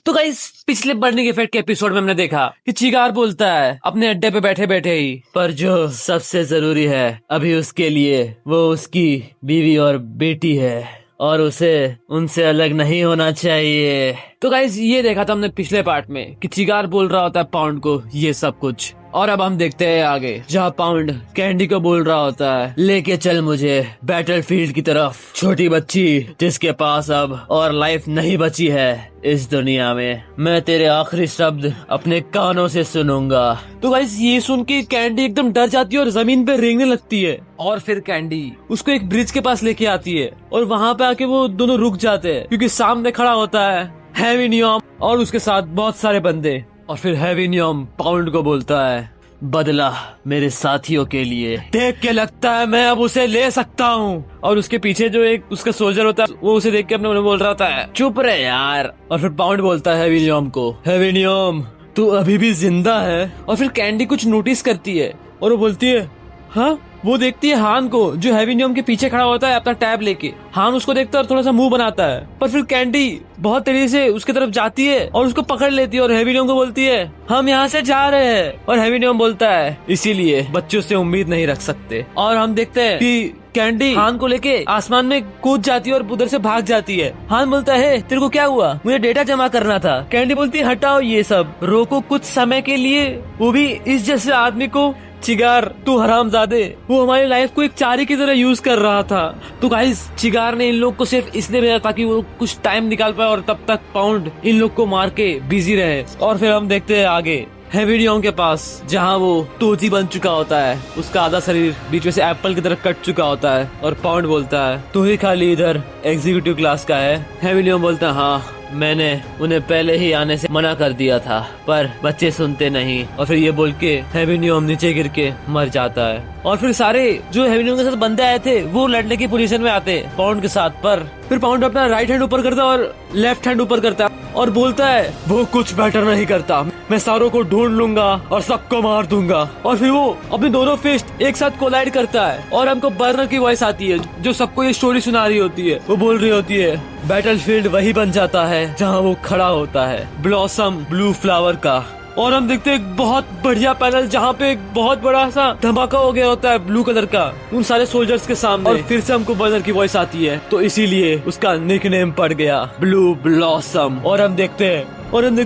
तो गाइस पिछले burning effect के एपिसोड में हमने देखा कि चिगार बोलता है अपने अड्डे पे बैठे बैठे ही, पर जो सबसे जरूरी है अभी उसके लिए वो उसकी बीवी और बेटी है और उसे उनसे अलग नहीं होना चाहिए। तो गाइस ये देखा था हमने पिछले पार्ट में कि चिगार बोल रहा होता है पाउंड को ये सब कुछ, और अब हम देखते हैं आगे जहाँ पाउंड कैंडी को बोल रहा होता है लेके चल मुझे बैटलफील्ड की तरफ, छोटी बच्ची जिसके पास अब और लाइफ नहीं बची है इस दुनिया में, मैं तेरे आखिरी शब्द अपने कानों से सुनूंगा। तो गाइस ये सुन के कैंडी एकदम डर जाती है और जमीन पे रेंगने लगती है, और फिर कैंडी उसको एक ब्रिज के पास लेके आती है और वहाँ पे आके वो दोनों रुक जाते हैं क्योंकि सामने खड़ा होता है हैवी नियम और उसके साथ बहुत सारे बंदे। और फिर हैवी नियम पाउंड को बोलता है बदला मेरे साथियों के लिए देख के लगता है मैं अब उसे ले सकता हूँ। और उसके पीछे जो एक उसका सोल्जर होता है वो उसे देख के अपने बोल रहा था चुप रहे यार। और फिर पाउंड बोलता है हैवी नियम को, हैवी नियम तू अभी भी जिंदा है। और फिर कैंडी कुछ नोटिस करती है और वो बोलती है हाँ। वो देखती है हान को जो हैवी नियम के पीछे खड़ा होता है अपना टैब लेके। हान उसको देखता है और थोड़ा सा मुंह बनाता है, पर फिर कैंडी बहुत तेजी से उसकी तरफ जाती है और उसको पकड़ लेती है और हैवी नियम को बोलती है हम यहाँ से जा रहे हैं। और हैवी नियम बोलता है इसीलिए बच्चों से उम्मीद नहीं रख सकते। और हम देखते हैं कि कैंडी हान को लेके आसमान में कूद जाती है और उधर से भाग जाती है। हान बोलता है तेरे को क्या हुआ, मुझे डेटा जमा करना था। कैंडी बोलती है हटाओ ये सब, रोको कुछ समय के लिए, वो भी इस जैसे आदमी को। चिगार तू हरामजादे, वो हमारी लाइफ को एक चारी की तरह यूज कर रहा था। तो गाइस चिगार ने इन लोग को सिर्फ इसलिए भेजा ताकि वो कुछ टाइम निकाल पाए और तब तक पाउंड इन लोग को मार के बिजी रहे। और फिर हम देखते हैं आगे हैवी नियम के पास जहाँ वो तोजी बन चुका होता है, उसका आधा शरीर बीच में से एप्पल की तरह कट चुका होता है। और पाउंड बोलता है तू ही खाली इधर एग्जीक्यूटिव क्लास का है। हैवी नियम बोलता है हाँ मैंने उन्हें पहले ही आने से मना कर दिया था पर बच्चे सुनते नहीं। और फिर ये बोल के हैवी नियम नीचे गिर के मर जाता है। और फिर सारे जो हैवी नियम के साथ बंदे आए थे वो लड़ने की पोजीशन में आते पाउंड के साथ, पर फिर पाउंड अपना राइट हैंड ऊपर करता है और लेफ्ट हैंड ऊपर करता है और बोलता है वो कुछ बेटर नहीं करता, मैं सारों को ढूंढ लूंगा और सबको मार दूंगा। और फिर वो अपने दोनों फिस्ट एक साथ कोलाइड करता है और हमको बर्नर की वॉइस आती है जो सबको ये स्टोरी सुना रही होती है। वो बोल रही होती है बैटलफील्ड वही बन जाता है जहाँ वो खड़ा होता है ब्लॉसम ब्लू फ्लावर का। और हम देखते हैं एक बहुत बढ़िया पैनल जहाँ पे एक बहुत बड़ा सा धमाका हो गया होता है ब्लू कलर का उन सारे सोल्जर्स के सामने। और फिर से हमको बर्नर की वॉइस आती है तो इसीलिए उसका निकनेम पड़ गया ब्लू ब्लॉसम। और हम देखते हैं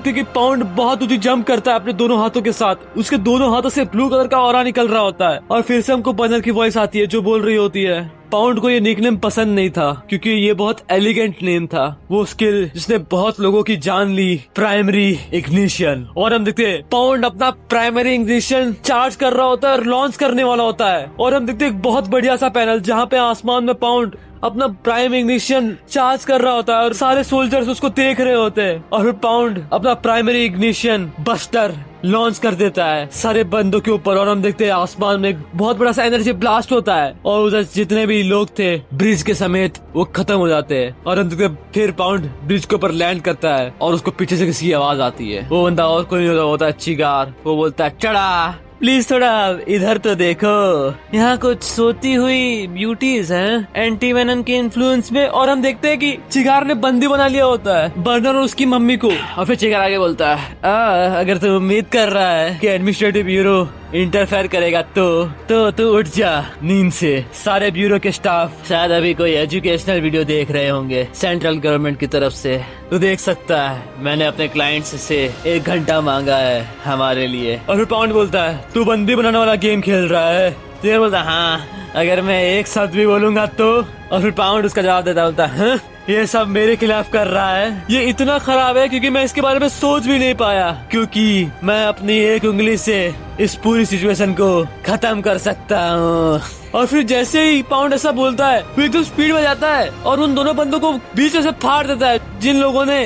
कि पाउंड बहुत ऊंची जंप करता है अपने दोनों हाथों के साथ, उसके दोनों हाथों से ब्लू कलर का ऑरा निकल रहा होता है। और फिर से हमको बर्नर की वॉइस आती है जो बोल रही होती है पाउंड को ये निकनेम पसंद नहीं था क्योंकि ये बहुत एलिगेंट नेम था, वो स्किल जिसने बहुत लोगों की जान ली, प्राइमरी इग्निशन। और हम देखते हैं पाउंड अपना प्राइमरी इग्निशन चार्ज कर रहा होता है और लॉन्च करने वाला होता है। और हम देखते हैं एक बहुत बढ़िया सा पैनल जहाँ पे आसमान में पाउंड अपना प्राइम इग्निशन चार्ज कर रहा होता है और सारे सोल्जर्स उसको देख रहे होते हैं। और फिर पाउंड अपना प्राइमरी इग्निशन बस्टर लॉन्च कर देता है सारे बंदों के ऊपर। और हम देखते हैं आसमान में बहुत बड़ा सा एनर्जी ब्लास्ट होता है और उधर जितने भी लोग थे ब्रिज के समेत वो खत्म हो जाते हैं। और हम देखते हैं फिर पाउंड ब्रिज के ऊपर लैंड करता है और उसको पीछे से किसी की आवाज आती है। वो बंदा और कोई नहीं होता है चिगार। वो बोलता है चढ़ा प्लीज थोड़ा इधर तो देखो, यहाँ कुछ सोती हुई ब्यूटीज हैं एंटी वेनम के इन्फ्लुएंस में। और हम देखते हैं कि चिगार ने बंदी बना लिया होता है बर्नर और उसकी मम्मी को। और फिर चिगार आगे बोलता है अगर तू उम्मीद कर रहा है कि एडमिनिस्ट्रेटिव ब्यूरो इंटरफेयर करेगा तो उठ जा नींद से। सारे ब्यूरो के स्टाफ शायद अभी कोई एजुकेशनल वीडियो देख रहे होंगे सेंट्रल गवर्नमेंट की तरफ से, तू देख सकता है मैंने अपने क्लाइंट्स से 1 घंटा मांगा है हमारे लिए। और फिर पाउंड बोलता है तू बंदी बनाने वाला गेम खेल रहा है। तो बोलता है हाँ अगर मैं एक शब्द भी बोलूंगा तो। और फिर पाउंड उसका जवाब देता बोलता है ये सब मेरे खिलाफ कर रहा है, ये इतना खराब है क्योंकि मैं इसके बारे में सोच भी नहीं पाया, क्योंकि मैं अपनी एक उंगली से इस पूरी सिचुएशन को खत्म कर सकता हूँ। और फिर जैसे ही पाउंड ऐसा बोलता है वो एकदम स्पीड में जाता है और उन दोनों बंदों को बीच में से फाड़ देता है जिन लोगों ने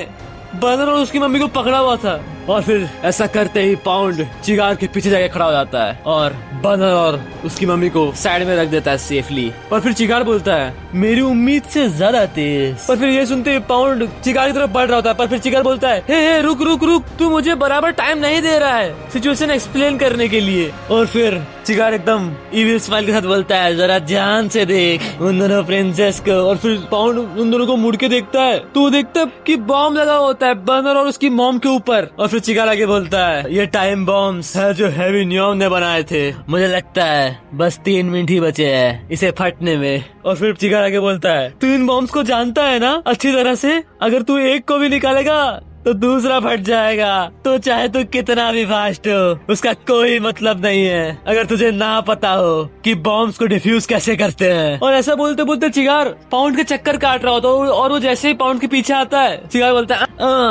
बर्नर और उसकी मम्मी को पकड़ा हुआ था। और फिर ऐसा करते ही पाउंड चिगार के पीछे जाके खड़ा हो जाता है और बर्नर और उसकी मम्मी को साइड में रख देता है सेफली। पर फिर चिगार बोलता है मेरी उम्मीद से ज्यादा तेज। पर फिर ये सुनते ही पाउंड चिगार की तरफ बढ़ रहा होता है, पर फिर चिगार बोलता है हे रुक रुक रुक, तू मुझे बराबर टाइम नहीं दे रहा है सिचुएशन एक्सप्लेन करने के लिए। और फिर चिगार एकदम इविल स्माइल के साथ बोलता है जरा ध्यान से देख उन दोनों प्रिंसेस को। और फिर पाउंड उन दोनों को मुड़ के देखता है तो देखता है कि बॉम्ब लगा होता है बर्नर और उसकी मॉम के ऊपर। और फिर चिगार आगे बोलता है ये टाइम बॉम्ब्स है जो हेवी न्यूयॉर्क ने बनाए थे, मुझे लगता है बस 3 मिनट ही बचे हैं इसे फटने में। और फिर चिगार आगे बोलता है तू इन बॉम्ब्स को जानता है ना अच्छी तरह से, अगर तू एक को भी निकालेगा तो दूसरा फट जाएगा, तो चाहे तू कितना भी फास्ट हो उसका कोई मतलब नहीं है अगर तुझे ना पता हो कि बॉम्ब्स को डिफ्यूज कैसे करते हैं। और ऐसा बोलते बोलते चिगार पाउंड के चक्कर काट रहा होता है और वो जैसे ही पाउंड के पीछे आता है चिगार बोलता है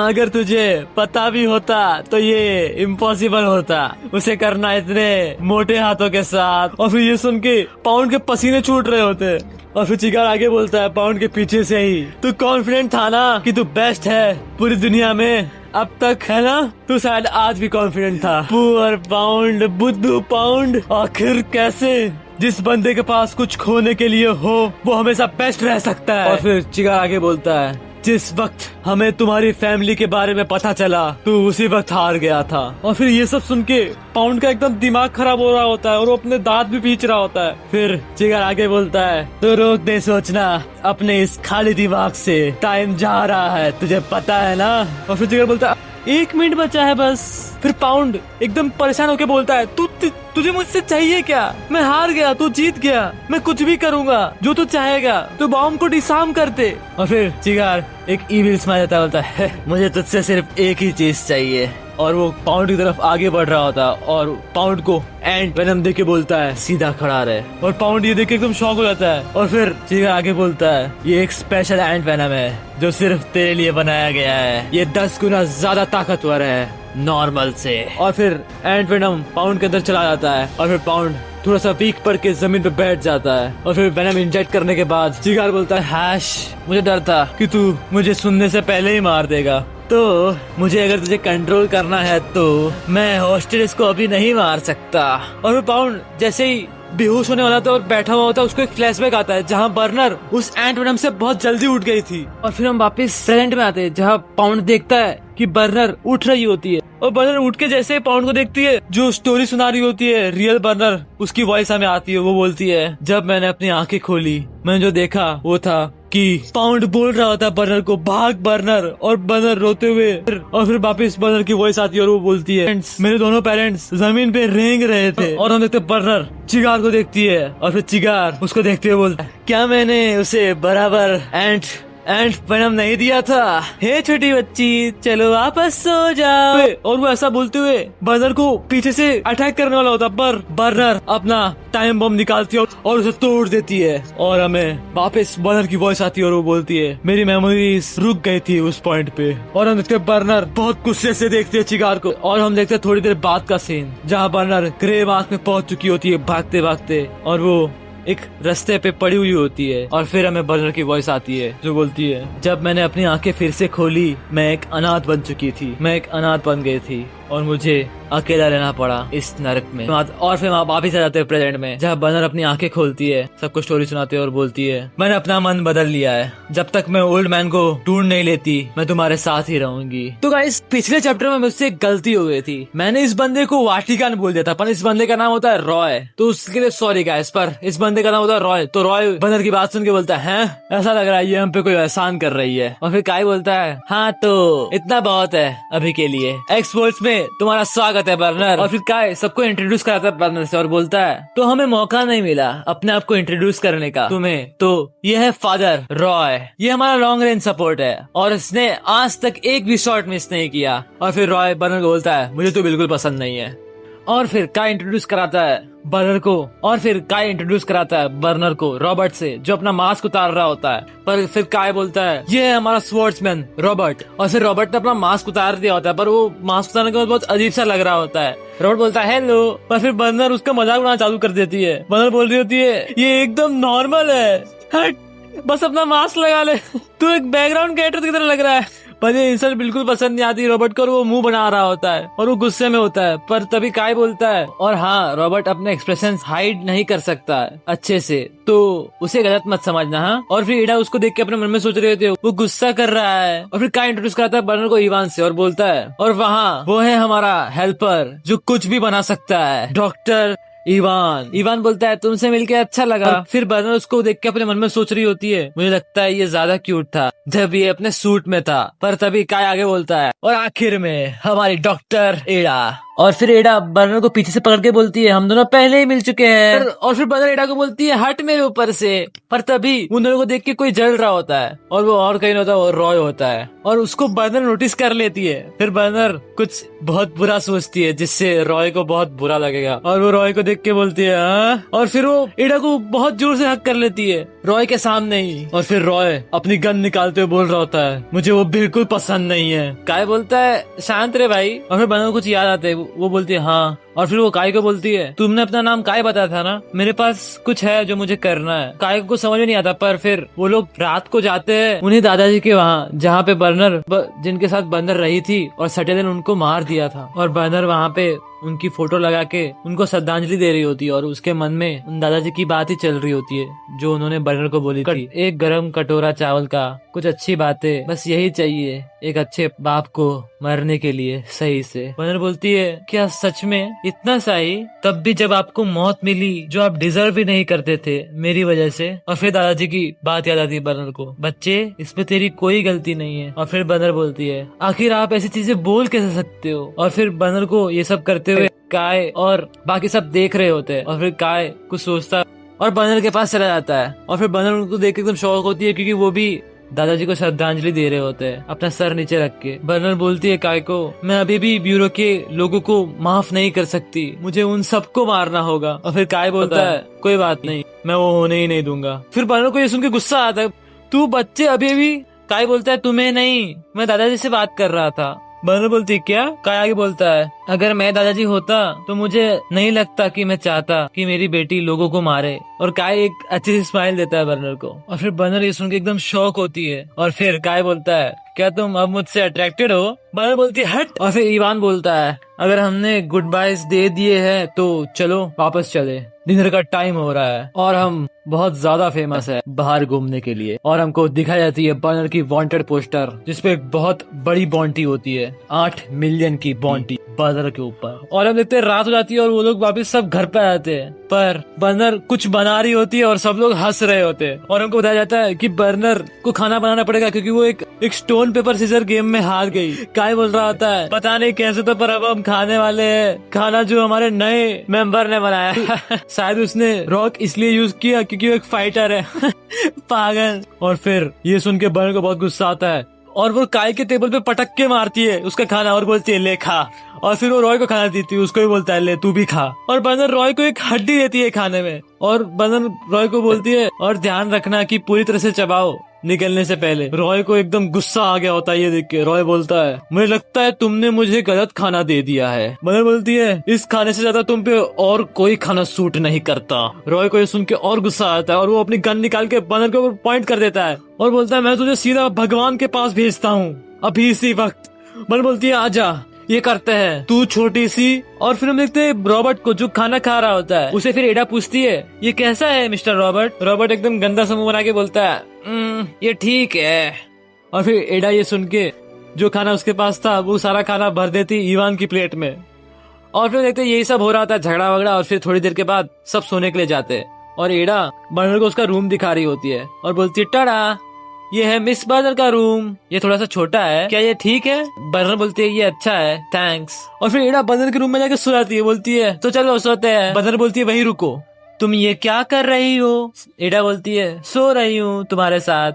अगर तुझे पता भी होता तो ये इम्पॉसिबल होता उसे करना इतने मोटे हाथों के साथ। और फिर ये सुन के पाउंड के पसीने छूट रहे होते। और फिर चिगार आगे बोलता है पाउंड के पीछे से ही तू कॉन्फिडेंट था ना कि तू बेस्ट है पूरी दुनिया में अब तक, है ना? तू शायद आज भी कॉन्फिडेंट था। पुअर पाउंड, बुद्धू पाउंड, आखिर कैसे जिस बंदे के पास कुछ खोने के लिए हो वो हमेशा बेस्ट रह सकता है। और फिर चिगार आगे बोलता है जिस वक्त हमें तुम्हारी फैमिली के बारे में पता चला तू उसी वक्त हार गया था। और फिर ये सब सुन के पाउंड का एकदम दिमाग खराब हो रहा होता है और वो अपने दांत भी पीच रहा होता है। फिर चिगार आगे बोलता है तो रोक दे सोचना अपने इस खाली दिमाग से, टाइम जा रहा है तुझे पता है ना। और फिर चिगार बोलता है 1 मिनट बचा है बस। फिर पाउंड एकदम परेशान होके बोलता है तुझे मुझसे चाहिए क्या? मैं हार गया, तू जीत गया, मैं कुछ भी करूंगा जो तू चाहेगा, तू बॉम्ब को डिसार्म कर दे। और फिर चिगार एक इविल स्माइल देता बोलता है मुझे तुझसे सिर्फ एक ही चीज चाहिए। और वो पाउंड की तरफ आगे बढ़ रहा होता है और पाउंड को एंट वेनम देके बोलता है सीधा खड़ा रहे। और पाउंड ये देख के एकदम शॉक हो जाता है। और फिर चिगार आगे बोलता है ये एक स्पेशल एंट वेनम है जो सिर्फ तेरे लिए बनाया गया है, ये 10 गुना ज्यादा ताकतवर है नॉर्मल से। और फिर एंट वेनम पाउंड के अंदर चला जाता है और फिर पाउंड थोड़ा सा वीक पड़ के जमीन पे बैठ जाता है। और फिर वेनम इंजेक्ट करने के बाद चिगार बोलता है हैश मुझे डर था कि तू मुझे सुनने से पहले ही मार देगा, तो मुझे अगर तुझे कंट्रोल करना है तो मैं हॉस्टेज को अभी नहीं मार सकता। और फिर पाउंड जैसे ही बेहोश होने वाला था और बैठा हुआ होता है उसको एक फ्लैशबैक आता है जहाँ बर्नर उस एंट वेनम से बहुत जल्दी उठ गई थी। और फिर हम वापस प्रेजेंट में आते हैं जहाँ पाउंड देखता है कि बर्नर उठ रही होती है और बर्नर उठ के जैसे पाउंड को देखती है जो स्टोरी सुना रही होती है रियल बर्नर, उसकी वॉइस हमें आती है। वो बोलती है जब मैंने अपनी आंखें खोली मैंने जो देखा वो था कि पाउंड बोल रहा होता बर्नर को भाग बर्नर, और बर्नर रोते हुए और फिर वापस बर्नर की वॉइस आती है और वो बोलती है मेरे दोनों पेरेंट्स जमीन पे रेंग रहे थे। और हम देखते बर्नर चिगार को देखती है और फिर चिगार उसको देखते हुए बोलता है क्या मैंने उसे बराबर एंट वेनम नहीं दिया था? हे छोटी बच्ची चलो वापस सो जाओ। और वो ऐसा बोलते हुए बर्नर को पीछे से अटैक करने वाला होता पर बर्नर अपना टाइम बम निकालती है और उसे तोड़ देती है। और हमें वापस बर्नर की वॉइस आती है और वो बोलती है मेरी मेमोरीज रुक गई थी उस पॉइंट पे। और हम देखते बर्नर बहुत गुस्से से देखते है चिगार को। और हम देखते थोड़ी देर बाद का सीन जहाँ बर्नर ग्रे मार्क में पहुंच चुकी होती है भागते भागते और वो एक रास्ते पे पड़ी हुई होती है। और फिर हमें बर्नर की वॉइस आती है जो बोलती है जब मैंने अपनी आंखें फिर से खोली मैं एक अनाथ बन चुकी थी, मैं एक अनाथ बन गई थी और मुझे अकेला रहना पड़ा इस नरक में। और फिर वहाँ वापिस आ जाते हैं प्रेजेंट में जहाँ बर्नर अपनी आंखें खोलती है, सबको स्टोरी सुनाते है और बोलती है मैंने अपना मन बदल लिया है, जब तक मैं ओल्ड मैन को ढूंढ नहीं लेती मैं तुम्हारे साथ ही रहूंगी। तो गाइस पिछले चैप्टर में मुझसे एक गलती हो गई थी, मैंने इस बंदे को वाटिकान बोल दिया था पर इस बंदे का नाम होता है रॉय, तो उसके लिए सॉरी गाइस। पर इस बंदे का नाम होता है रॉय। तो रॉय बर्नर की बात सुन के बोलता है ऐसा लग रहा है ये हम पे कोई एहसान कर रही है। और फिर काय बोलता है हाँ तो इतना बहुत है अभी के लिए, एक्सपोर्ट्स में तुम्हारा स्वागत है बर्नर। और फिर काय सबको इंट्रोड्यूस कराता है बर्नर से और बोलता है तो हमें मौका नहीं मिला अपने आप को इंट्रोड्यूस करने का तुम्हें, तो ये है फादर रॉय, ये हमारा लॉन्ग रेंज सपोर्ट है और इसने आज तक एक भी शॉट मिस नहीं किया। और फिर रॉय बर्नर को बोलता है मुझे तो बिल्कुल पसंद नहीं है। और फिर काय इंट्रोड्यूस कराता है बर्नर को, और फिर काय इंट्रोड्यूस कराता है बर्नर को रॉबर्ट से जो अपना मास्क उतार रहा होता है। पर फिर काय बोलता है ये है हमारा स्वॉर्ड्समैन रॉबर्ट। और फिर रॉबर्ट ने अपना मास्क उतार दिया होता है पर वो मास्क उतारने के बाद बहुत अजीब सा लग रहा होता है। रॉबर्ट बोलता है हेलो, पर फिर बर्नर उसका मजाक उड़ाना चालू कर देती है। बर्नर बोल रही होती है ये एकदम नॉर्मल है, हट बस अपना मास्क लगा ले, तू एक बैकग्राउंड कैरेक्टर की तरह लग रहा है। पर ये इंसल्ट बिल्कुल पसंद नहीं आती रॉबर्ट को और वो मुंह बना रहा होता है और वो गुस्से में होता है। पर तभी काय बोलता है, और हाँ रॉबर्ट अपने एक्सप्रेशन हाइड नहीं कर सकता है अच्छे से, तो उसे गलत मत समझना। हाँ। और फिर एडा उसको देख के अपने मन में सोच रहे होते वो गुस्सा कर रहा है। और फिर काय इंट्रोड्यूस कराता है बर्नर को इवान से और बोलता है, और वहाँ वो है हमारा हेल्पर जो कुछ भी बना सकता है, डॉक्टर इवान। इवान बोलता है तुमसे मिलके अच्छा लगा। फिर बर्नर उसको देख के अपने मन में सोच रही होती है, मुझे लगता है ये ज्यादा क्यूट था जब ये अपने सूट में था। पर तभी काय आगे बोलता है, और आखिर में हमारी डॉक्टर एडा। और फिर एडा बर्नर को पीछे से पकड़ के बोलती है, हम दोनों पहले ही मिल चुके हैं। और फिर बर्नर एडा को बोलती है, हट मेरे ऊपर से। पर तभी उन दोनों को देख के कोई जल रहा होता है और वो और कहीं नहीं होता, वो रॉय होता है और उसको बर्नर नोटिस कर लेती है। फिर बर्नर कुछ बहुत बुरा सोचती है जिससे रॉय को बहुत बुरा लगेगा और वो रॉय को देख के बोलती है हाँ? और फिर वो एडा को बहुत जोर से हक कर लेती है रॉय के सामने ही। और फिर रॉय अपनी गन निकालते हुए बोल रहा होता है, मुझे वो बिल्कुल पसंद नहीं है। काय बोलता है, शांत रहे भाई। और फिर बर्नर को कुछ याद आता है, वो बोलती है हाँ। और फिर वो काय को बोलती है, तुमने अपना नाम काय बताया था ना, मेरे पास कुछ है जो मुझे करना है। काय को समझ में नहीं आता। पर फिर वो लोग रात को जाते हैं उन्हीं दादाजी के वहाँ जहाँ पे बर्नर जिनके साथ बर्नर रही थी और सटे दिन उनको मार दिया था। और बर्नर वहाँ पे उनकी फोटो लगा के उनको श्रद्धांजलि दे रही होती है और उसके मन में उन दादाजी की बात ही चल रही होती है जो उन्होंने बर्नर को बोली थी, एक गरम कटोरा चावल का, कुछ अच्छी बातें, बस यही चाहिए एक अच्छे बाप को मरने के लिए सही से। बर्नर बोलती है, क्या सच में इतना सही? तब भी जब आपको मौत मिली जो आप डिजर्व ही नहीं करते थे मेरी वजह से। और फिर दादाजी की बात याद आती है बर्नर को, बच्चे इसमें तेरी कोई गलती नहीं है। और फिर बर्नर बोलती है, आखिर आप ऐसी चीजें बोल कैसे सकते हो? और फिर बर्नर को ये सब करते हुए काय और बाकी सब देख रहे होते हैं। और फिर काय कुछ सोचता और बर्नर के पास चला जाता है। और फिर बर्नर उनको देख के एकदम शौक होती है क्योंकि वो भी दादाजी को श्रद्धांजलि दे रहे होते हैं अपना सर नीचे रख के। बर्नर बोलती है काय को, मैं अभी भी ब्यूरो के लोगों को माफ नहीं कर सकती, मुझे उन सबको मारना होगा। और फिर काय बोलता है, कोई बात नहीं, मैं वो होने ही नहीं दूंगा। फिर बर्नर को ये सुन के गुस्सा आता है, तू बच्चे अभी भी। काय बोलता है, तुम्हें नहीं, मैं दादाजी से बात कर रहा था। बर्नर बोलती है, क्या? काय आगे बोलता है, अगर मैं दादाजी होता तो मुझे नहीं लगता कि मैं चाहता कि मेरी बेटी लोगों को मारे। और काय एक अच्छी सी स्माइल देता है बर्नर को। और फिर बर्नर ये सुन के एकदम शॉक होती है। और फिर काय बोलता है, क्या तुम अब मुझसे अट्रैक्टेड हो? बर्नर बोलती है, हट। और फिर इवान बोलता है, अगर हमने गुड बाइज दे दिए हैं तो चलो वापस चले, डिनर का टाइम हो रहा है और हम बहुत ज्यादा फेमस है बाहर घूमने के लिए। और हमको दिखाई जाती है बर्नर की वांटेड पोस्टर जिसपे एक बहुत बड़ी बॉन्टी होती है, 8 मिलियन की बॉन्टी बर्नर के ऊपर। और हम देखते हैं रात हो जाती है और वो लोग वापस सब घर पे आते हैं। पर बर्नर कुछ बना रही होती है और सब लोग हंस रहे होते हैं। और हमको बताया जाता है कि बर्नर को खाना बनाना पड़ेगा क्योंकि वो एक स्टोन पेपर सीजर गेम में हार गई। काय बोल रहा होता है, पता नहीं कैसे तो पर अब हम खाने वाले हैं खाना जो हमारे नए मेंबर ने बनाया। शायद उसने रॉक इसलिए यूज किया क्योंकि वो एक फाइटर है। पागल। और फिर ये सुन के बर्नर को बहुत गुस्सा आता है और वो काय के टेबल पे पटक के मारती है उसका खाना और बोलती है, ले खा। और फिर वो रॉय को खाना देती है, उसको भी बोलता है, ले तू भी खा। और बर्नर रॉय को एक हड्डी देती है खाने में और बर्नर रॉय को बोलती है, और ध्यान रखना कि पूरी तरह से चबाओ निकलने से पहले। रॉय को एकदम गुस्सा आ गया होता है ये देख के। रॉय बोलता है, मुझे लगता है तुमने मुझे गलत खाना दे दिया है। बर्नर बोलती है, इस खाने से ज्यादा तुम पे और कोई खाना सूट नहीं करता। रॉय को ये सुन के और गुस्सा आता है और वो अपनी गन निकाल के बर्नर के ऊपर पॉइंट कर देता है और बोलता है, मैं तुझे सीधा भगवान के पास भेजता हूँ अभी इसी वक्त। बर्नर बोलती है, आजा। ये करते हैं तू छोटी सी। और फिर हम देखते हैं रॉबर्ट को जो खाना खा रहा होता है। उसे फिर एडा पूछती है, ये कैसा है मिस्टर रॉबर्ट? रॉबर्ट एकदम गंदा सा मुंह बना के बोलता है, ये ठीक है। और फिर एडा ये सुन के जो खाना उसके पास था वो सारा खाना भर देती इवान की प्लेट में। और फिर देखते यही सब हो रहा था, झगड़ा वगड़ा। और फिर थोड़ी देर के बाद सब सोने के लिए जाते हैं और एडा बर्नर को उसका रूम दिखा रही होती है और बोलती है, टाड़ा, ये है मिस बर्नर का रूम, ये थोड़ा सा छोटा है, क्या ये ठीक है? बर्नर बोलती है, ये अच्छा है, थैंक्स। और फिर एडा बर्नर के रूम में जाके सो जाती है, बोलती है, तो चलो सोते हैं। बर्नर बोलती है, वहीं रुको, तुम ये क्या कर रही हो? एडा बोलती है, सो रही हूँ तुम्हारे साथ।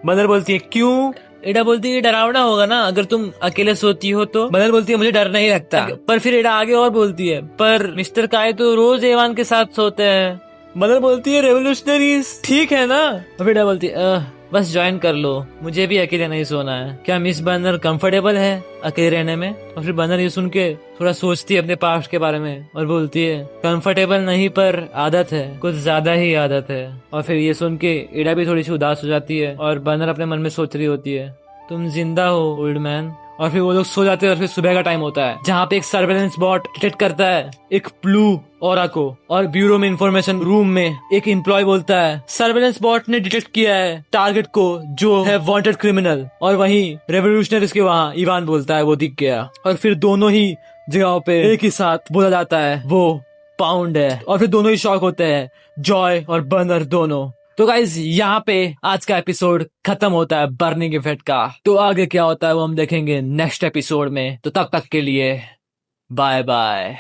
बर्नर बोलती है, क्यों? एडा बोलती है, डरावना होगा ना अगर तुम अकेले सोती हो तो। बर्नर बोलती है, मुझे डर नहीं लगता। पर फिर एडा आगे और बोलती है, पर मिस्टर काय तो रोज एवान के साथ सोते हैं। बर्नर बोलती है, रेवोल्यूशनरीज ठीक है ना? और एडा बोलती है, बस ज्वाइन कर लो, मुझे भी अकेले नहीं सोना है। क्या मिस बर्नर कंफर्टेबल है अकेले रहने में? और फिर बर्नर ये सुन के थोड़ा सोचती है अपने पास्ट के बारे में और बोलती है, कंफर्टेबल नहीं पर आदत है, कुछ ज्यादा ही आदत है। और फिर ये सुन के एडा भी थोड़ी सी उदास हो जाती है और बर्नर अपने मन में सोच रही होती है, तुम जिंदा हो ओल्ड मैन। और फिर वो लोग सो जाते हैं और फिर सुबह का टाइम होता है जहाँ पे एक सर्वेलेंस बॉट डिटेक्ट करता है एक ब्लू ऑरा को। और ब्यूरो में इंफॉर्मेशन रूम में एक एम्प्लॉय बोलता है सर्वेलेंस बॉट ने डिटेक्ट किया है टारगेट को जो है वांटेड क्रिमिनल। और वहीं रेवोल्यूशनरीज के वहाँ इवान बोलता है वो दिख गया। और फिर दोनों ही जगहों पे एक ही साथ बोला जाता है वो पाउंड है। और फिर दोनों ही शॉक होते हैं, जॉय और बर्नर दोनों। तो गाइज यहाँ पे आज का एपिसोड खत्म होता है बर्निंग इफेक्ट का। तो आगे क्या होता है वो हम देखेंगे नेक्स्ट एपिसोड में। तो तब तक के लिए बाय बाय।